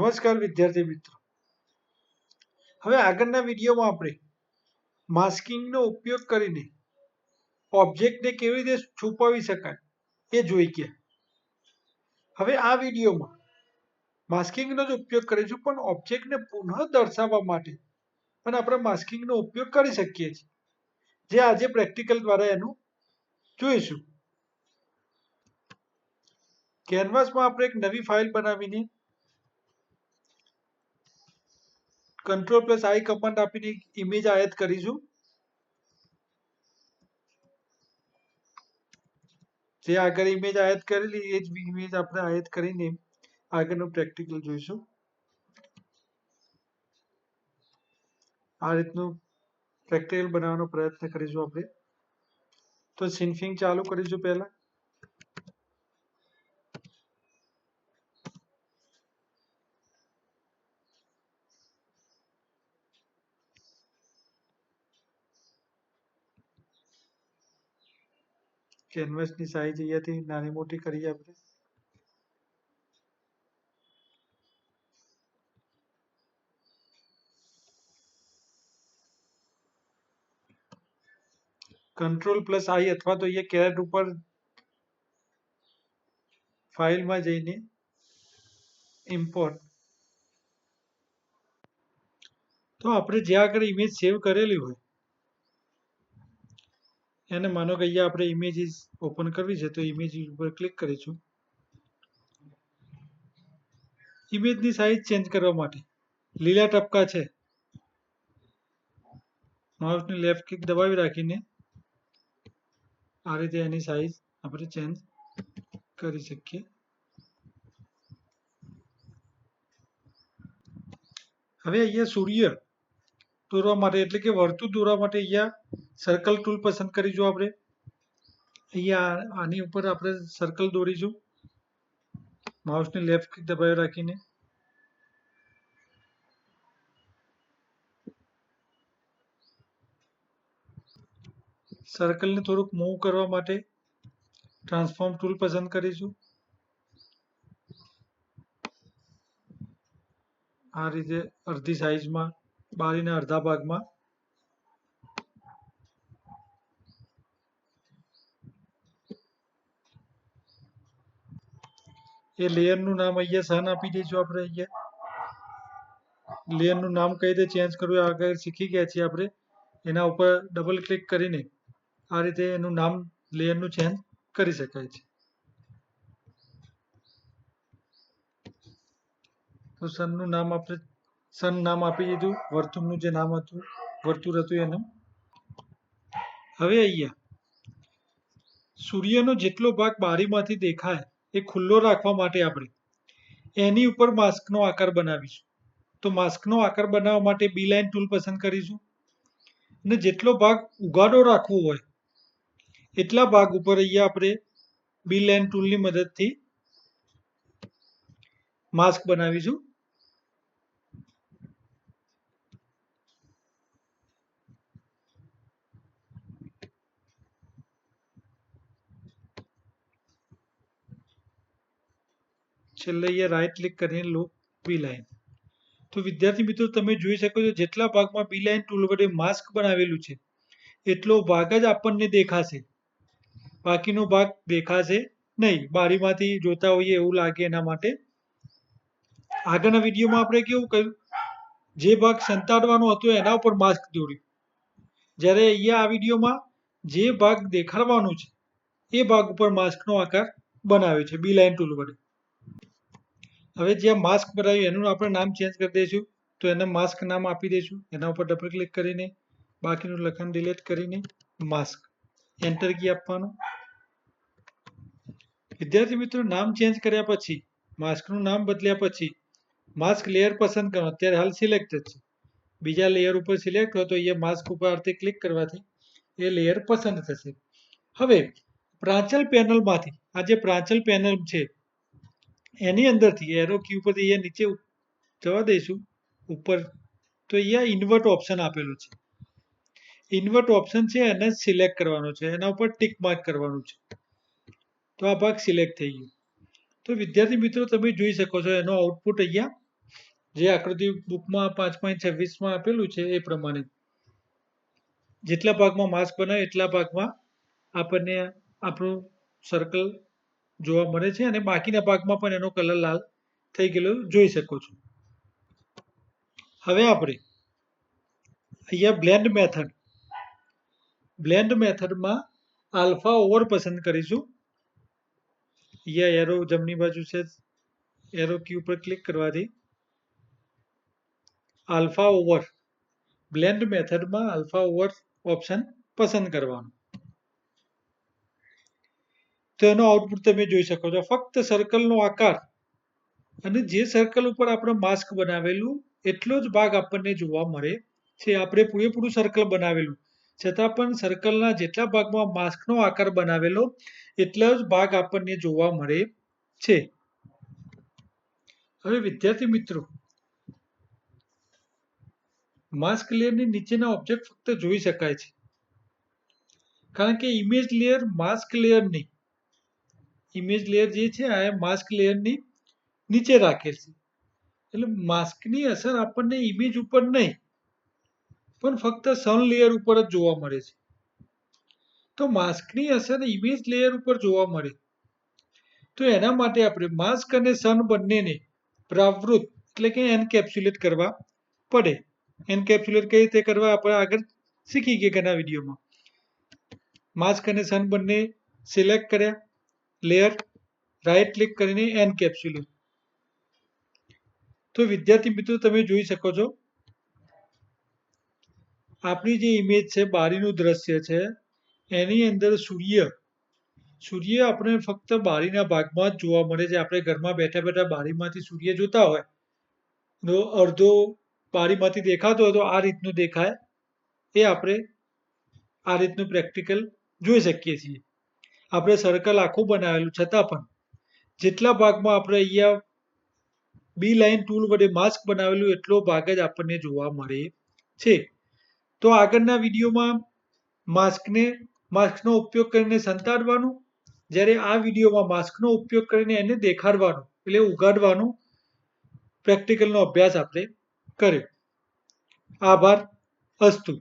નમસ્કાર વિદ્યાર્થી મિત્રો. હવે આગળના વિડીયોમાં આપણે માસ્કિંગનો ઉપયોગ કરીને ઓબ્જેક્ટને કેવી રીતે છુપાવી શકાય એ જોઈ ગયા. હવે આ વિડીયોમાં માસ્કિંગનો જ ઉપયોગ કરીશું, પણ ઓબ્જેક્ટને પુનઃ દર્શાવવા માટે પણ આપણે માસ્કિંગનો ઉપયોગ કરી શકીએ છીએ, જે આજે પ્રેક્ટિકલ દ્વારા એનું જોઈશું. કેનવાસમાં આપણે એક નવી ફાઇલ બનાવીને Ctrl+I કમાન્ડ આપીને ઇમેજ આયાત કરીશું. જે આગળ ઇમેજ આયાત કરેલી એ જ ઇમેજ આપણે આયાત કરીને આગળનું પ્રેક્ટિકલ જોઈશું. આ રીતનું પ્રેક્ટિકલ બનાવવાનો પ્રયત્ન કરીશું આપણે. તો સિન્ફિંગ ચાલુ કરીશું પહેલા. કેનવાસની સાઈઝ અહીંયાથી નાની મોટી કરીએ આપણે. Ctrl+I અથવા તો અહીંયા કેરેટ ઉપર ફાઇલમાં જઈને ઇમ્પોર્ટ. તો આપણે જ્યાં આગળ ઇમેજ સેવ કરેલી હોય એને માનો કે અહીંયા આપણે ઇમેજીસ ઓપન કરવી છે, તો ઇમેજ ઉપર ક્લિક કરીશું. ઇમેજની સાઈઝ ચેન્જ કરવા માટે લીલા ટપકા છે, માઉસની લેફ્ટ ક્લિક દબાવી રાખીને આ રીતે એની સાઈઝ આપણે ચેન્જ કરી શકીએ. હવે અહીંયા સૂર્ય દોરવા માટે એટલે કે વર્તુળ દોરવા માટે અહીંયા સર્કલ ટૂલ પસંદ કરીશું. આપણે અહીંયા આની ઉપર આપણે સર્કલ દોરીશું માઉસની લેફ્ટ ક્લિક દબાવી રાખીને. સર્કલને થોડુંક મૂવ કરવા માટે ટ્રાન્સફોર્મ ટૂલ પસંદ કરીશું. આ રીતે અડધી સાઈઝમાં બારીના અડધા ભાગમાં એ લેયરનું નામ અહીંયા સન આપી દઈશું. આપણે અહીંયા લેયરનું નામ કઈ રીતે ચેન્જ કરવું આગળ શીખી ગયા છીએ આપણે. એના ઉપર ડબલ ક્લિક કરીને આ રીતે એનું નામ લેયરનું ચેન્જ કરી શકાય છે. તો સનનું નામ આપણે સન નામ આપી દીધું, વર્તુળનું જે નામ હતું વર્તુળ હતું એનું. હવે અહીંયા સૂર્યનો જેટલો ભાગ બારીમાંથી દેખાય એ ખુલ્લો રાખવા માટે આપણે એની ઉપર માસ્કનો આકાર બનાવીશું. તો માસ્કનો આકાર બનાવવા માટે બી લાઇન ટૂલ પસંદ કરીશું અને જેટલો ભાગ ઉઘાડો રાખવો હોય એટલા ભાગ ઉપર અહીંયા આપણે બી લાઇન ટૂલની મદદથી માસ્ક બનાવીશું. છેલ્લે અહીંયા રાઈટ ક્લિક કરીને લો બી લાઇન. તો વિદ્યાર્થી મિત્રો તમે જોઈ શકો છો જેટલા ભાગમાં બી લાઇન ટૂલ વડે માસ્ક બનાવેલું છે એટલો ભાગ જ આપણને દેખાશે, બાકીનો ભાગ દેખાશે નહીં. બારીમાંથી જોતા હોઈએ એવું લાગે એના માટે. આગળના વિડીયોમાં આપણે કેવું કર્યું, જે ભાગ સંતાડવાનો હતો એના ઉપર માસ્ક દોર્યું, જ્યારે અહીંયા આ વિડીયોમાં જે ભાગ દેખાડવાનો છે એ ભાગ ઉપર માસ્કનો આકાર બનાવ્યો છે બી લાઇન ટૂલ વડે. હવે જ્યાં માસ્ક બનાવ્યું એનું આપણે નામ ચેન્જ કરી દઈશું. તો એને માસ્ક નામ આપી દઈશું. એના ઉપર ડબલ ક્લિક કરીને બાકીનું લખાણ ડિલીટ કરીને માસ્ક, એન્ટર કી આપવાનું. વિદ્યાર્થી મિત્રો નામ ચેન્જ કર્યા પછી, માસ્કનું નામ બદલ્યા પછી માસ્ક લેયર પસંદ કરો. અત્યારે હાલ સિલેક્ટ છે. બીજા લેયર ઉપર સિલેક્ટ કરો તો અહીંયા માસ્ક ઉપર આરતી ક્લિક કરવાથી એ લેયર પસંદ થશે. હવે પ્રાંચલ પેનલમાંથી આ જે પ્રાંચલ પેનલ છે એની અંદરથી એરો કી ઉપરથી અહીંયા નીચે જવા દઈશું ઉપર. તો અહીંયા ઇન્વર્ટ ઓપ્શન આપેલું છે. ઇન્વર્ટ ઓપ્શન છે એને સિલેક્ટ કરવાનો છે, એના ઉપર ટિક માર્ક કરવાનું છે. તો આ ભાગ સિલેક્ટ થઈ ગયો. તો વિદ્યાર્થી મિત્રો તમે જોઈ શકો છો એનો આઉટપુટ અહીંયા જે આકૃતિ બુકમાં 5.26 આપેલું છે એ પ્રમાણે જેટલા ભાગમાં માસ્ક બનાવે એટલા ભાગમાં આપણને આપણું સર્કલ જોવા મળે છે અને બાકીના ભાગમાં પણ એનો કલર લાલ થઈ ગયેલો જોઈ શકો છો. હવે આપણે અહીંયા બ્લેન્ડ મેથડમાં આલ્ફા ઓવર પસંદ કરીશું. અહીંયા એરો જમણી બાજુ છે, એરો કી ઉપર ક્લિક કરવાથી આલ્ફા ઓવર બ્લેન્ડ મેથડમાં આલ્ફા ઓવર ઓપ્શન પસંદ કરવાનું. તો એનો આઉટપુટ તમે જોઈ શકો છો. ફક્ત સર્કલનો આકાર અને જે સર્કલ ઉપર આપણે માસ્ક બનાવેલું એટલો જ ભાગ આપણને જોવા મળે છે. આપણે પૂરેપૂરું સર્કલ બનાવેલું છતાં પણ સર્કલના જેટલા ભાગમાં માસ્કનો આકાર બનાવેલો એટલો જ ભાગ આપણને જોવા મળે છે. હવે વિદ્યાર્થી મિત્રો, માસ્ક લેયરની નીચેના ઓબ્જેક્ટ ફક્ત જોઈ શકાય છે, કારણ કે ઇમેજ લેયર માસ્ક લેયરની ઇમેજ લેયર જે છે આ માસ્ક લેયરની નીચે રાખેલ છે. એટલે માસ્કની અસર આપણને ઇમેજ ઉપર નહીં પણ ફક્ત સન લેયર ઉપર જ જોવા મળે છે. તો માસ્કની અસર ઇમેજ લેયર ઉપર જોવા મળે તો એના માટે આપણે માસ્ક અને સન બંનેને પ્રાવૃત એટલે કે એનકેપ્સ્યુલેટ કરવા પડે. એનકેપ્સ્યુલેટ કઈ રીતે કરવા આપણે આગળ શીખી ગયા વિડીયોમાં. માસ્ક અને સન બંને સિલેક્ટ કર્યા, લેયર રાઈટ ક્લિક કરીને એનકેપ્સ્યુલેટ. તો વિદ્યાર્થી મિત્રો તમે જોઈ શકો છો આપણી જે ઇમેજ છે બારીનું દ્રશ્ય છે એની અંદર સૂર્ય આપણે ફક્ત બારીના ભાગમાં જ જોવા મળે છે. આપણે ઘરમાં બેઠા બેઠા બારીમાંથી સૂર્ય જોતા હોય તો અડધો બારીમાંથી દેખાતો હોય તો આ રીતનું દેખાય. એ આપણે આ રીતનું પ્રેક્ટિકલ જોઈ શકીએ છીએ. આપણે સર્કલ આખું બનાવેલું છતાં પણ જેટલા ભાગમાં આપણે અહીંયા બી લાઈન ટૂલ વડે માસ્ક બનાવેલું એટલો ભાગ જ આપણને જોવા મળે છે. તો આગળના વિડીયોમાં માસ્કનો ઉપયોગ કરીને સંતાડવાનું, જ્યારે આ વિડીયોમાં માસ્કનો ઉપયોગ કરીને એને દેખાડવાનું એટલે ઉગાડવાનું પ્રેક્ટિકલનો અભ્યાસ આપણે કર્યો. આભાર. અસ્તુ.